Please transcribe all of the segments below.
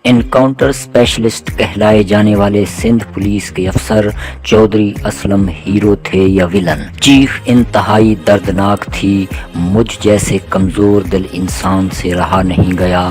Encounter specialist کہلائے جانے والے سندھ پولیس کے افسر چودھری اسلم ہیرو تھے یا ولن؟ چیخ انتہائی دردناک تھی۔ مجھ جیسے کمزور دل انسان سے رہا نہیں گیا۔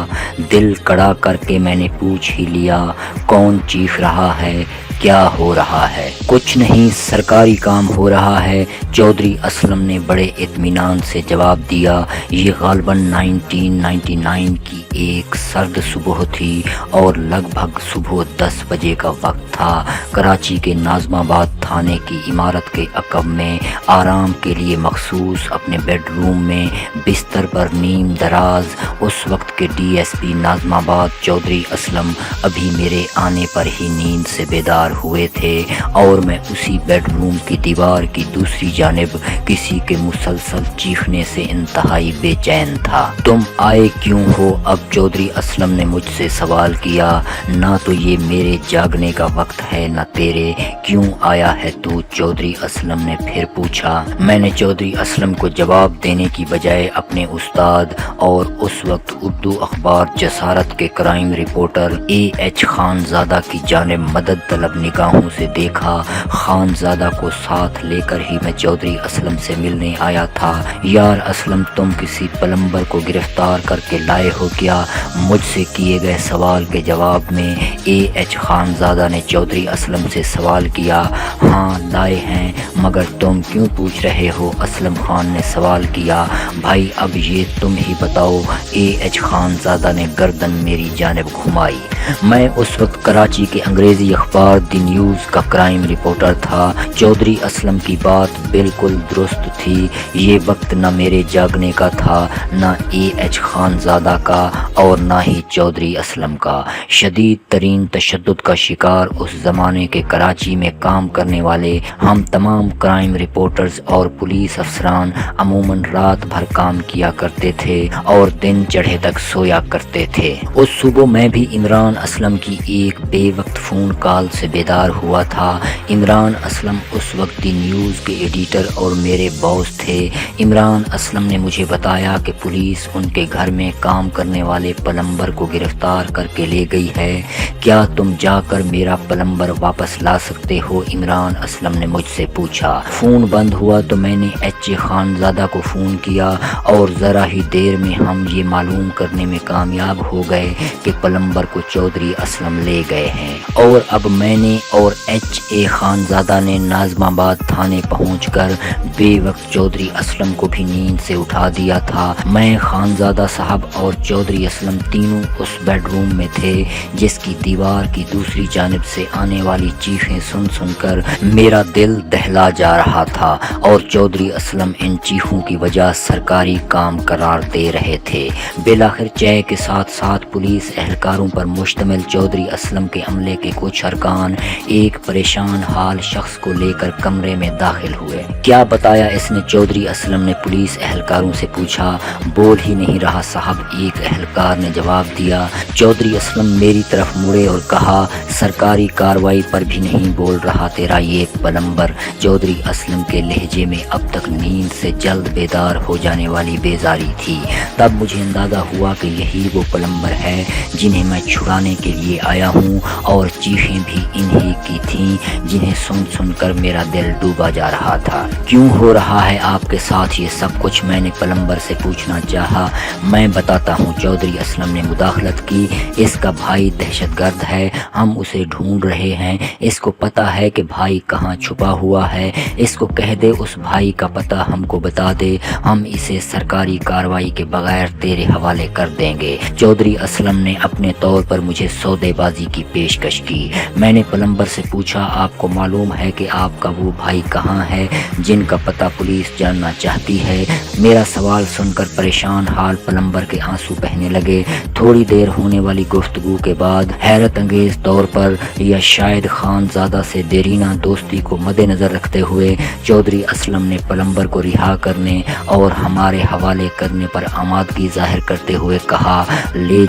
دل کڑا کر کے میں نے پوچھ ہی لیا، کون چیخ رہا ہے، کیا ہو رہا ہے؟ کچھ نہیں، سرکاری کام ہو رہا ہے، چودھری اسلم نے بڑے اطمینان سے جواب دیا۔ یہ غالباً 1999 کی ایک سرد صبح تھی اور لگ بھگ صبح 10 بجے کا وقت تھا۔ کراچی کے ناظم آباد تھانے کی عمارت کے عقب میں آرام کے لیے مخصوص اپنے بیڈ روم میں بستر پر نیم دراز اس وقت کے ڈی ایس پی ناظم آباد چودھری اسلم ابھی میرے آنے پر ہی نیند سے بیدار ہوئے تھے اور میں اسی بیڈ روم کی دیوار کی دوسری جانب کسی کے مسلسل چیخنے سے انتہائی بے چین تھا۔ تم آئے کیوں ہو؟ اب چودھری اسلم نے مجھ سے سوال کیا۔ نہ تو یہ میرے جاگنے کا وقت ہے نہ تیرے، کیوں آیا ہے تو؟ چودھری اسلم نے پھر پوچھا۔ میں نے چودھری اسلم کو جواب دینے کی بجائے اپنے استاد اور اس وقت اردو اخبار جسارت کے crime reporter A H Khanzada کی جانب مدد طلب نگاہوں سے دیکھا۔ خان زادہ کو ساتھ لے کر ہی میں چودھری اسلم سے ملنے آیا تھا۔ یار اسلم، تم کسی پلمبر کو گرفتار کر کے لائے ہو کیا؟ مجھ سے کیے گئے سوال کے جواب میں اے ایچ خان زادہ نے چودھری اسلم سے سوال کیا۔ ہاں لائے ہیں، مگر تم کیوں پوچھ رہے ہو؟ اسلم خان نے سوال کیا۔ بھائی اب یہ تم ہی بتاؤ، اے ایچ خان زادہ نے گردن میری جانب گھمائی۔ میں اس وقت کراچی کے انگریزی اخبار دی نیوز کا کرائم رپورٹر تھا۔ چودھری اسلم کی بات بالکل درست تھی۔ یہ وقت نہ میرے جاگنے کا تھا، نہ اے ایچ خان زادہ کا اور نہ ہی چودھری اسلم کا۔ شدید ترین تشدد کا شکار اس زمانے کے کراچی میں کام کرنے والے ہم تمام کرائم رپورٹرز اور پولیس افسران عموماً رات بھر کام کیا کرتے تھے اور دن چڑھے تک سویا کرتے تھے۔ اس صبح میں بھی عمران اسلم کی ایک بے وقت فون کال سے بیدار ہوا تھا۔ عمران اسلم اس وقت دی نیوز کے ایڈیٹر اور میرے باس تھے۔ عمران اسلم نے مجھے بتایا کہ پولیس ان کے گھر میں کام کرنے والے پلمبر کو گرفتار کر کے لے گئی ہے۔ کیا تم جا کر میرا پلمبر واپس لا سکتے ہو؟ عمران اسلم نے مجھ سے پوچھا۔ فون بند ہوا تو میں نے ایچ اے خان زادہ کو فون کیا اور ذرا ہی دیر میں ہم یہ معلوم کرنے میں کامیاب ہو گئے کہ پلمبر کو چودھری اسلم لے گئے ہیں، اور اب میں نے اور ایچ اے خان زادہ نے ناظم آباد تھانے پہنچ کر بے وقت چودھری اسلم کو بھی نیند سے اٹھا دیا تھا۔ میں، خان زادہ صاحب اور چودھری اسلم تینوں اس بیڈ روم میں تھے جس کی دیوار کی دوسری جانب سے آنے والی چیخیں سن سن کر میرا دل دہلا جا رہا تھا، اور چودھری اسلم ان چیخوں کی وجہ سرکاری کام قرار دے رہے تھے۔ بالآخر چائے کے ساتھ ساتھ پولیس اہلکاروں پر مشتمل چودھری اسلم کے عملے کے کچھ ارکان ایک پریشان حال شخص کو لے کر کمرے میں داخل ہوئے۔ کیا بتایا اس نے؟ چودھری اسلم نے پولیس اہلکاروں سے پوچھا۔ بول ہی نہیں رہا صاحب، ایک اہلکار نے جواب دیا۔ چودھری اسلم میری طرف مڑے اور کہا، سرکاری کارروائی پر بھی نہیں بول رہا تیرا یہ پلمبر؟ چودھری اسلم کے لہجے میں اب تک نیند سے جلد بیدار ہو جانے والی بیزاری تھی۔ تب مجھے اندازہ ہوا کہ یہی وہ پلمبر ہے جنہیں میں چھڑانے کے لیے آیا ہوں، اور چیخیں بھی انہی کی تھیں جنہیں سن سن کر میرا دل ڈوبا جا رہا تھا۔ کیوں ہو رہا ہے آپ کے ساتھ یہ سب کچھ؟ میں نے پلمبر سے پوچھنا چاہا۔ میں بتاتا ہوں، چودھری اسلم نے مداخلت کی۔ اس کا بھائی دہشت گرد ہے، ہم اسے ڈھونڈ رہے ہیں۔ اس کو پتہ ہے کہ بھائی کہاں چھپا ہوا ہے۔ اس کو کہہ دے اس بھائی کا پتہ ہم کو بتا دے، ہم اسے سرکاری کارروائی کے بغیر تیرے حوالے کر دیں گے۔ چودھری اسلم نے اپنے طور پر مجھے سودے بازی کی پیشکش کی۔ میں نے پلمبر سے پوچھا، آپ کو معلوم ہے کہ آپ کا وہ بھائی کہاں ہے جن کا پتہ پولیس جاننا چاہتی ہے؟ میرا سوال سن کر پریشان حال پلمبر کے آنسو بہنے لگے۔ تھوڑی دیر ہونے والی گفتگو کے بعد حیرت انگیز طور پر، یا شاید خان زادہ سے دیرینہ دوستی کو مد نظر رکھتے ہوئے، چودھری اسلم نے پلمبر کو رہا کرنے اور ہمارے حوالے کرنے پر آمادگی ظاہر کرتے ہوئے کہا، لے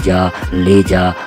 جا،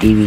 TV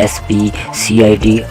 SP CID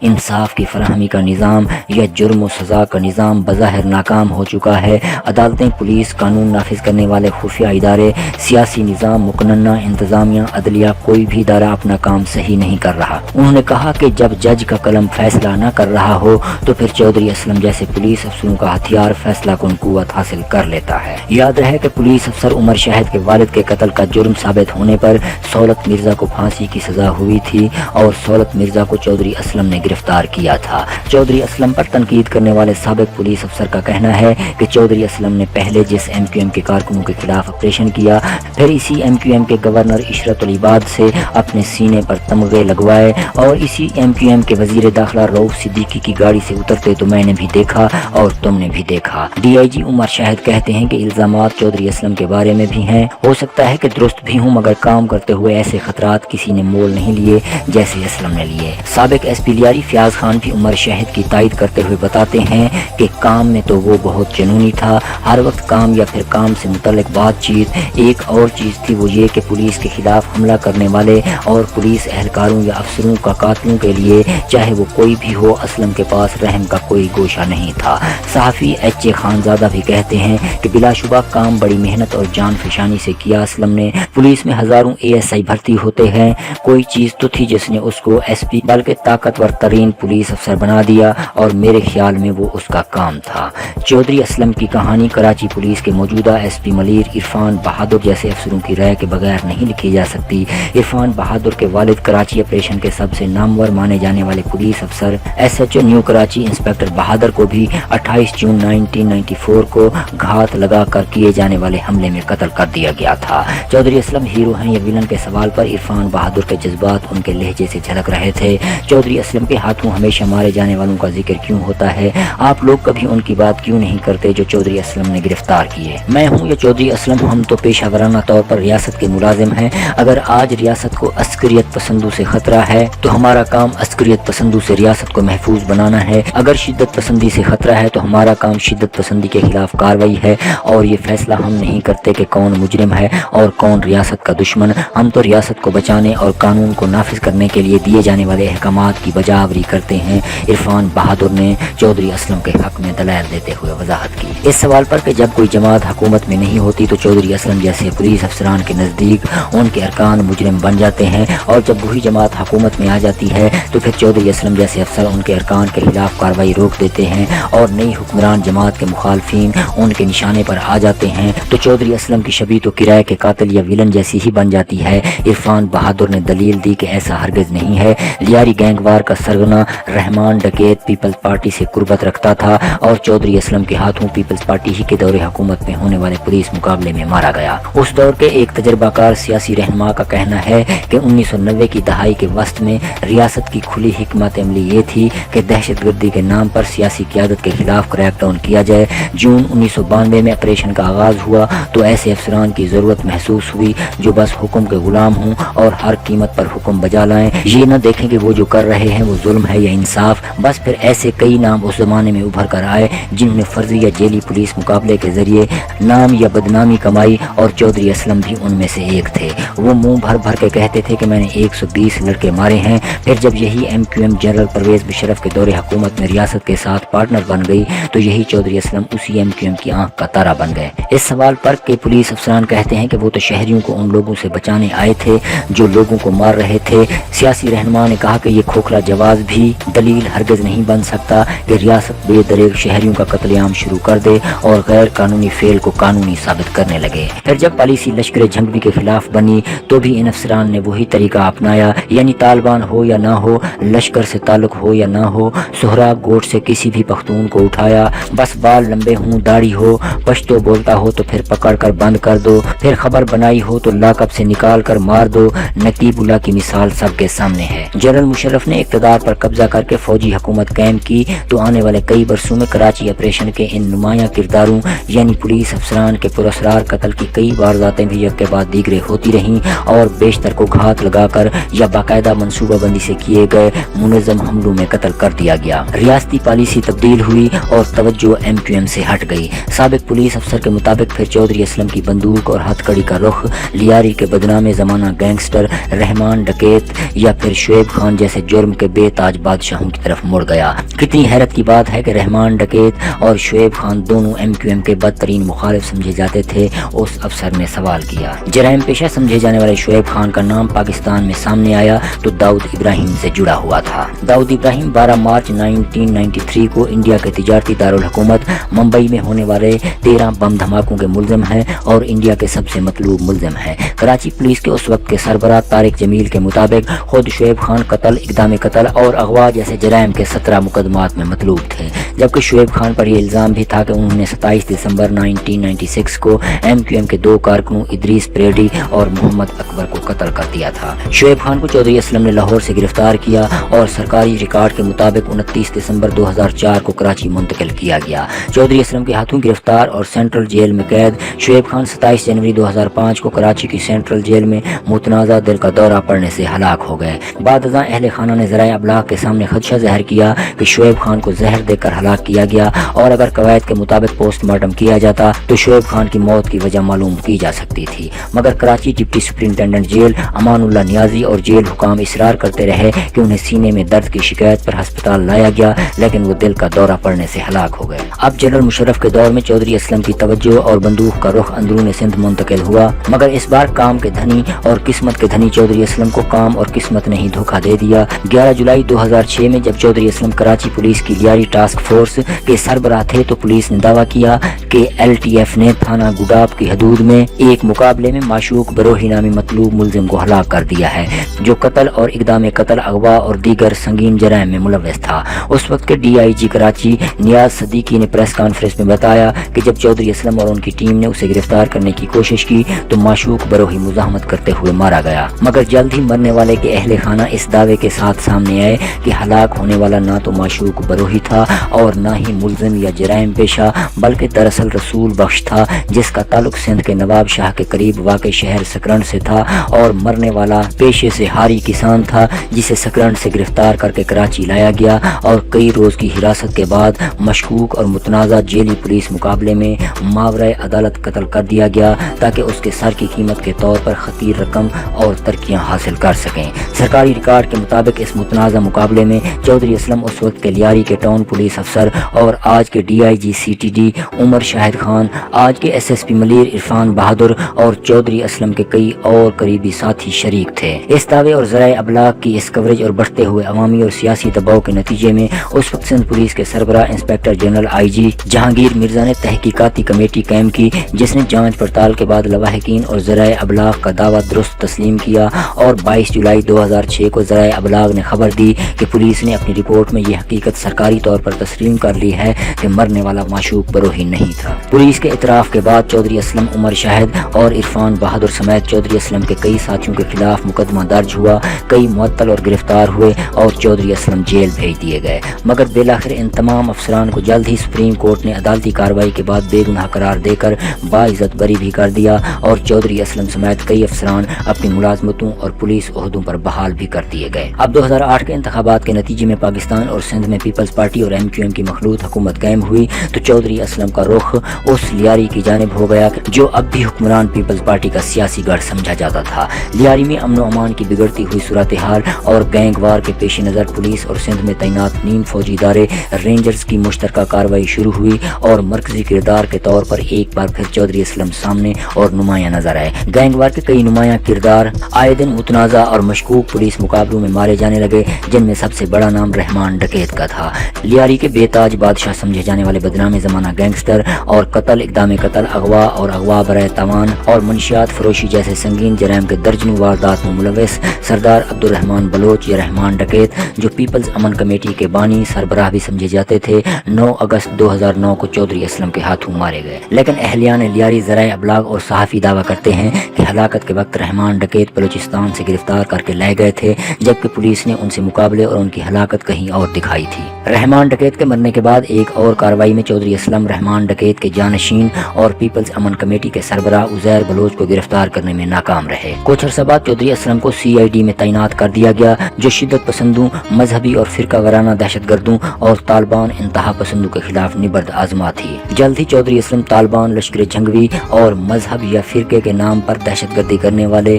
انصاف کی فراہمی کا نظام یا جرم و سزا کا نظام بظاہر ناکام ہو چکا ہے۔ عدالتیں، پولیس، قانون نافذ کرنے والے خفیہ ادارے، سیاسی نظام، مقننہ انتظامیہ، عدلیہ، کوئی بھی ادارہ اپنا کام صحیح نہیں کر رہا۔ انہوں نے کہا کہ جب جج کا قلم فیصلہ نہ کر رہا ہو تو پھر چودھری اسلم جیسے پولیس افسروں کا ہتھیار فیصلہ کن قوت حاصل کر لیتا ہے۔ یاد رہے کہ پولیس افسر عمر شاہد کے والد کے قتل کا جرم ثابت ہونے پر سہولت مرزا کو پھانسی کی سزا ہوئی تھی اور سہولت مرزا کو چودھری اسلم نے گرفتار کیا تھا۔ چودھری اسلم پر تنقید کرنے والے سابق پولیس افسر کا کہنا ہے کہ چودھری اسلم نے پہلے جس ایم کیو ایم کے کارکنوں کے خلاف آپریشن کیا، پھر اسی ایم کیو ایم کے گورنر عشرت العباد سے اپنے سینے پر تمغے لگوائے اور اسی ایم کیو ایم کے وزیر داخلہ رؤوف صدیقی کی گاڑی سے اترتے تو میں نے بھی دیکھا اور تم نے بھی دیکھا۔ ڈی آئی جی عمر شاہد کہتے ہیں کہ الزامات چودھری اسلم کے بارے میں بھی ہیں، ہو سکتا ہے کہ درست بھی ہوں، مگر کام کرتے ہوئے ایسے خطرات کسی نے مول نہیں لیے جیسے اسلم نے لیے۔ سابق ایس پی لیاری فیاض خان بھی عمر شاہد کی تائید کرتے ہوئے بتاتے ہیں کہ کام میں تو وہ بہت جنونی تھا، ہر وقت کام یا پھر کام سے متعلق بات چیت۔ ایک اور چیز تھی وہ یہ کہ پولیس کے خلاف حملہ کرنے والے اور پولیس اہلکاروں یا افسروں کا قاتلوں کے لیے چاہے وہ کوئی بھی ہو، اسلم کے پاس رحم کا کوئی گوشہ نہیں تھا۔ صحافی ایچ اے خانزادہ بھی کہتے ہیں کہ بلا شبہ کام بڑی محنت اور جان فشانی سے کیا اسلم نے۔ پولیس میں ہزاروں اے ایس آئی بھرتی ہوتے ہیں، کوئی چیز تو تھی جس نے اس کو ایس پی بلکہ طاقتور ترین پولیس افسر بنا دیا اور میرے خیال میں وہ اس کا کام تھا۔ چودھری اسلم کی کہانی کراچی پولیس کے موجودہ ایس پی ملیر عرفان بہادر جیسے افسروں کی رائے کے بغیر نہیں لکھی جا سکتی۔ عرفان بہادر کے والد کراچی آپریشن کے سب سے نامور مانے جانے والے پولیس افسر S H O New Karachi inspector Bahadur کو بھی 28 جون 1994 کو گھات لگا کر کیے جانے والے حملے میں قتل کر دیا گیا تھا۔ چودھری اسلم ہیرو ہیں یا ویلن کے سوال پر عرفان بہادر کے جذبات ان کے لہجے سے جھلک رہے تھے۔ چودھری اسلم کے ہاتھوں ہمیشہ مارے جانے والوں کا ذکر کیوں ہوتا ہے؟ آپ لوگ کبھی ان کی بات کیوں نہیں کرتے جو چودھری اسلم نے گرفتار کیے؟ میں ہوں یا چودھری اسلم، ہم تو پیشہ ورانہ طور پر ریاست کے ملازم ہیں۔ اگر آج ریاست کو عسکریت پسندوں سے خطرہ ہے تو ہمارا کام عسکریت پسندوں سے ریاست کو محفوظ بنانا ہے۔ اگر شدت پسندی سے خطرہ ہے تو ہمارا کام شدت پسندی کے خلاف کارروائی ہے، اور یہ فیصلہ ہم نہیں کرتے کہ کون مجرم ہے اور کون ریاست کا دشمن۔ ہم تو ریاست کو بچانے اور قانون کو نافذ کرنے کے لیے دیے جانے والے احکامات کی بجاوری کرتے ہیں۔ عرفان بہادر نے چودھری اسلم کے حق میں دلائل دیتے ہوئے وضاحت کی۔ اس سوال پر کہ جب کوئی جماعت حکومت میں نہیں ہوتی تو چودھری اسلم جیسے پولیس افسران کے نزدیک ان کے ارکان مجرم بن جاتے ہیں، اور جب وہی جماعت حکومت میں آ جاتی ہے تو پھر چودھری اسلم جیسے افسر ان کے ارکان کے خلاف کارروائی روک دیتے ہیں اور نئی حکمران جماعت کے مخالفین ان کے نشانے پر آ جاتے ہیں تو چودھری اسلم کی شبیہ تو کرائے کے قاتل یا ویلن جیسی ہی بن جاتی ہے۔ عرفان بہادر نے دلیل دی کہ ایسا ہرگز نہیں ہے۔ لیاری گینگ وار کا سرغنہ رحمان ڈکیت پیپلز پارٹی سے قربت رکھتا تھا اور چودھری اسلم کے ہاتھوں پیپلز پارٹی ہی کے دور حکومت میں ہونے والے پولیس مقابلے میں مارا گیا۔ اس دور کے ایک تجربہ کار سیاسی رہنما کا کہنا ہے کہ 1990 کی دہائی کے وسط میں ریاست کی کھلی حکمت عملی یہ تھی کہ دہشت گردی کے نام پر سیاسی قیادت کے خلاف کریک ڈاؤن کیا جائے۔ جون 1992 میں آپریشن کا آغاز ہوا تو ایسے افسران کی ضرورت محسوس ہوئی جو بس حکم کے غلام ہوں اور ہر قیمت پر حکم بجا لائیں، یہ نہ دیکھیں کہ وہ جو کر رہے ہیں وہ ظلم ہے یا انصاف۔ بس پھر ایسے کئی نام اس زمانے میں ابھر کر آئے جنہوں نے فرضی یا جیلی پولیس مقابلے کے ذریعے نام یا بدنامی کمائی، اور چودھری اسلم بھی ان میں سے ایک تھے۔ وہ منہ بھر بھر کے کہتے تھے کہ میں نے 120 لڑکے مارے ہیں۔ پھر جب یہی M Q M general Pervez Musharraf کے دور حکومت میں ریاست کے ساتھ پارٹنر بن گئی تو یہی چودھری اسلم اسی ایم کیو ایم کی آنکھ کا تارا بن گئے۔ اس سوال پر کہ پولیس افسران کہتے ہیں کہ وہ تو شہریوں کو ان لوگوں سے بچانے آئے تھے جو لوگوں کو مار رہے تھے، سیاسی رہنما نے کہا کہ یہ کھوکھلا جواز بھی دلیل ہرگز نہیں بن سکتا کہ ریاست بے دریغ شہریوں کا قتل عام شروع کر دے اور غیر قانونی فعل کو قانونی ثابت کرنے لگے۔ پھر جب پالیسی لشکر جھنگوی کے خلاف بنی تو بھی ان افسران نے وہی طریقہ اپنایا، یعنی طالبان ہو یا نہ ہو، لشکر سے تعلق ہو یا نہ ہو، سہراب گوٹ سے کسی بھی پختون کو اٹھایا، بس بال لمبے ہوں، داڑھی ہو، پشتو بولتا ہو تو پھر پکڑ کر بند کر دو، پھر خبر بنائی ہو تو لاکب سے نکال کر مار دو۔ نقیب اللہ کی مثال سب کے سامنے ہے۔ جنرل مشرف نے اقتدار پر قبضہ کر کے فوجی حکومت قائم کی تو آنے والے کئی برسوں میں کراچی آپریشن کے ان نمایاں کرداروں یعنی پولیس افسران کے پراسرار قتل کی کئی وارداتیں بھی یک کے بعد دیگرے ہوتی رہیں اور بیشتر کو گھات لگا کر یا باقاعدہ منصوبہ بندی سے کیے گئے منظم حملوں میں قتل کر دیا گیا۔ ریاستی پالیسی تبدیل ہوئی اور توجہ ایم کیو ایم سے ہٹ گئی۔ سابق پولیس افسر کے مطابق پھر چودھری اسلم کی بندوق اور ہتھ کڑی کا رخ لیاری کے بدنام زمانہ گینگسٹر رحمان ڈکیت یا پھر شعیب خان جیسے جرم کے بے تاج بادشاہوں کی طرف مڑ گیا۔ کتنی حیرت کی بات ہے کہ رحمان ڈکیت اور شعیب خان دونوں MQM کے بدترین مخالف سمجھے جاتے تھے۔ اس افسر نے سوال کیا۔ جرائم پیشہ سمجھے جانے والے شعیب خان کا نام پاکستان میں سامنے آیا تو داؤد ابراہیم سے جڑا ہوا تھا۔ داؤد ابراہیم 12 مارچ 1993 کو انڈیا کے تجارتی دارالحکومت ممبئی میں ہونے والے 13 بم دھماکوں کے ملزم ہیں اور انڈیا کے سب سے مطلوب ملزم ہیں۔ کراچی پولیس کے اس وقت کے سربراہ طارق جمیل کے مطابق خود شعیب خان قتل، اقدام قتل اور اغوا جیسے جرائم کے 17 مقدمات میں مطلوب تھے، جبکہ شعیب خان پر یہ الزام بھی تھا کہ انہوں نے 27 دسمبر 1996 کو MQM کے 2 کارکنوں ادریس پریڈی اور محمد اکبر کو قتل کر دیا تھا۔ شعیب خان کو چودھری اسلم نے لاہور سے گرفتار کیا اور سرکاری ریکارڈ کے مطابق 29 دسمبر 2004 کو کراچی منتقل کیا گیا۔ چودھری اسلم کے ہاتھوں گرفتار اور سینٹرل جیل میں قید شعیب خان 27 جنوری 2005 کو کراچی کی سینٹرل جیل میں متنازع دل کا دورہ پڑنے سے ہلاک ہو گئے۔ بعد ازاں اہل خانہ نے ذرائع ابلاغ کے سامنے خدشہ ظاہر کیا کہ شعیب خان کو زہر دے کر ہلاک کیا گیا اور اگر قواعد کے مطابق پوسٹ مارٹم کیا جاتا تو شعیب خان کی موت کی وجہ معلوم کی جا سکتی تھی، مگر Karachi deputy superintendent jail Aman Ullah نیازی اور جیل حکام اصرار کرتے رہے کہ انہیں سینے میں درد کی شکایت پر ہسپتال لایا گیا، لیکن وہ دل کا دورہ پڑنے سے ہلاک ہو گئے۔ اب جنرل مشرف کے دور میں چودھری اسلم کی توجہ اور بندوق کا رخ اندرون سندھ منتقل ہوا، مگر اس بار کام کے دھنی اور قسمت کے دھنی چودھری اسلم کو کام اور قسمت نے ہی دھوکہ دے دیا۔ 11 جولائی 2006 میں جب چودھری اسلم کراچی پولیس کی لیاری ٹاسک فورس کے سربراہ تھے تو پولیس نے دعویٰ کیا کہ LTF نے تھانہ گڈاب کی حدود میں ایک مقابلے میں معشوق بروہی نامی مطلوب ملزم کو ہلاک کر دیا ہے، جو قتل اور اقدام قتل، اغوا اور دیگر سنگین جرائم میں ملوث تھا۔ اس وقت کے DIG کراچی نیاز صدیقی نے پریس کانفرنس میں بتایا کہ جب چودھری اسلم اور ان کی ٹیم نے اسے گرفتار کرنے کی کوشش کی تو معشوق بروہی مزاحمت کرتے ہوئے مارا گیا، مگر جلد ہی مرنے والے کے اہل خانہ اس دعوے کے ساتھ سامنے آئے کہ ہلاک ہونے والا نہ تو معشوق بروہی تھا اور نہ ہی ملزم یا جرائم پیشہ، بلکہ دراصل رسول بخش تھا، جس کا تعلق سندھ کے نواب شاہ کے قریب واقع شہر سکرنڈ سے تھا اور مرنے والا پیشے سے ہاری کسان تھا، جسے سکرنڈ سے گرفتار کر کے کراچی لایا گیا اور کئی روز کی حراست کے بعد مشکوک اور متنازع جیلی پولیس مقابلے میں ماورائے عدالت قتل کر دیا گیا تاکہ اس کے سر کی قیمت کے طور پر خطیر رقم اور ترقیاں حاصل کر سکیں۔ سرکاری ریکارڈ کے مطابق اس متنازع مقابلے میں چودھری اسلم اس وقت کے لیاری کے ٹاؤن پولیس افسر اور آج کے DIG CTD عمر شاہد خان، آج کے SSP ملیر عرفان بہادر اور چودھری اسلم کے کئی اور قریبی ساتھی شریک تھے۔ اس دعوے اور ذرائع ابلاغ کی اس کوریج اور بڑھتے ہوئے عوامی اور سیاسی دباؤ کے نتیجے میں اس وقت سندھ پولیس کے سربراہ inspector general IG Jahangir Mirza نے تحقیقاتی کمیٹی قائم کی، جس نے جانچ پڑتال کے بعد لواحقین اور ذرائع ابلاغ کا دعویٰ درست تسلیم کیا اور 22 جولائی 2006 کو ذرائع ابلاغ نے خبر دی کہ پولیس نے اپنی رپورٹ میں یہ حقیقت سرکاری طور پر تسلیم کر لی ہے کہ مرنے والا معشوق بروہی نہیں تھا۔ پولیس کے اعتراف کے بعد چودھری اسلم، عمر شاہد اور عرفان بہادر سمیت چودھری اسلم کے کئی ساتھیوں کے خلاف مقدمہ درج ہوا، کئی معطل اور گرفتار ہوئے اور چودھری اسلم جیل بھیج دیے گئے، مگر بالآخر ان تمام افسران کو جلد ہی سپریم کورٹ نے عدالتی کارروائی کے بعد بے گناہ قرار دے کر باعزت بری بھی کر دیا اور چودھری اسلم سمیت کئی افسران اپنی ملازمتوں اور پولیس عہدوں پر بحال بھی کر دیے گئے۔ اب 2008 کے انتخابات کے نتیجے میں پاکستان اور سندھ میں پیپلز پارٹی اور MQM کی مخلوط حکومت قائم ہوئی تو چودھری اسلم کا رخ اس لیاری کی جانب ہو گیا جو اب بھی حکمران پیپلز پارٹی کا سیاسی گڑھ سمجھا جاتا تھا۔ لیاری میں امن و امان کی بگڑتی ہوئی صورتحال اور گینگ وار کے پیش نظر پولیس اور سندھ میں تعینات نیم فوجی ادارے رینجرز کی مشترکہ کارروائی شروع ہوئی اور مرکزی کردار کے طور پر ایک بار پھر چودھری اسلم سامنے اور نمایاں نظر آئے۔ گینگ وار کے کئی نمایاں کردار آئے دن متنازع اور مشکوک پولیس مقابلوں میں مارے جانے لگے، جن میں سب سے بڑا نام رحمان ڈکیت کا تھا۔ لیاری کے بے تاج بادشاہ سمجھے جانے والے بدنام زمانہ گینگسٹر اور قتل، اقدام قتل، اغوا اور اغوا برائے تاوان اور منشیات فروشی جیسے سنگین جرائم کے درجنوں واردات میں ملوث سردار عبد الرحمان بلوچ یا رحمان ڈکیت، جو پیپلز امن کمیٹی کے بانی سربراہ بھی سمجھے جاتے تھے، 9 اگست 2009 کو چودھری اسلم کے ہاتھوں مارے گئے۔ لیکن اہلیان لیاری ذرائع ابلاغ اور صحافی دعویٰ کرتے ہیں کہ ہلاکت کے وقت رحمان ڈکیت بلوچستان سے گرفتار کر کے لائے گئے تھے، جبکہ پولیس نے ان سے مقابلے اور ان کی ہلاکت کہیں اور دکھائی تھی۔ رحمان ڈکیت کے مرنے کے بعد ایک اور کارروائی میں چودھری اسلم رحمان ڈکیت کے جانشین اور پیپلز امن کمیٹی کے سربراہ عزیر بلوچ کو گرفتار کرنے میں ناکام رہے۔ کچھ عرصہ بعد چودھری اسلم کو CID میں تعینات کر دیا گیا، جو شدت پسندوں، مذہبی اور فرقہ وارانہ دہشت گردوں اور طالبان انتہا پسندوں کے خلاف نبرد آزما تھی۔ جلد ہی چودھری اسلم طالبان، لشکر جنگوی اور مذہب یا فرقے کے نام پر دہشت گردی کرنے والے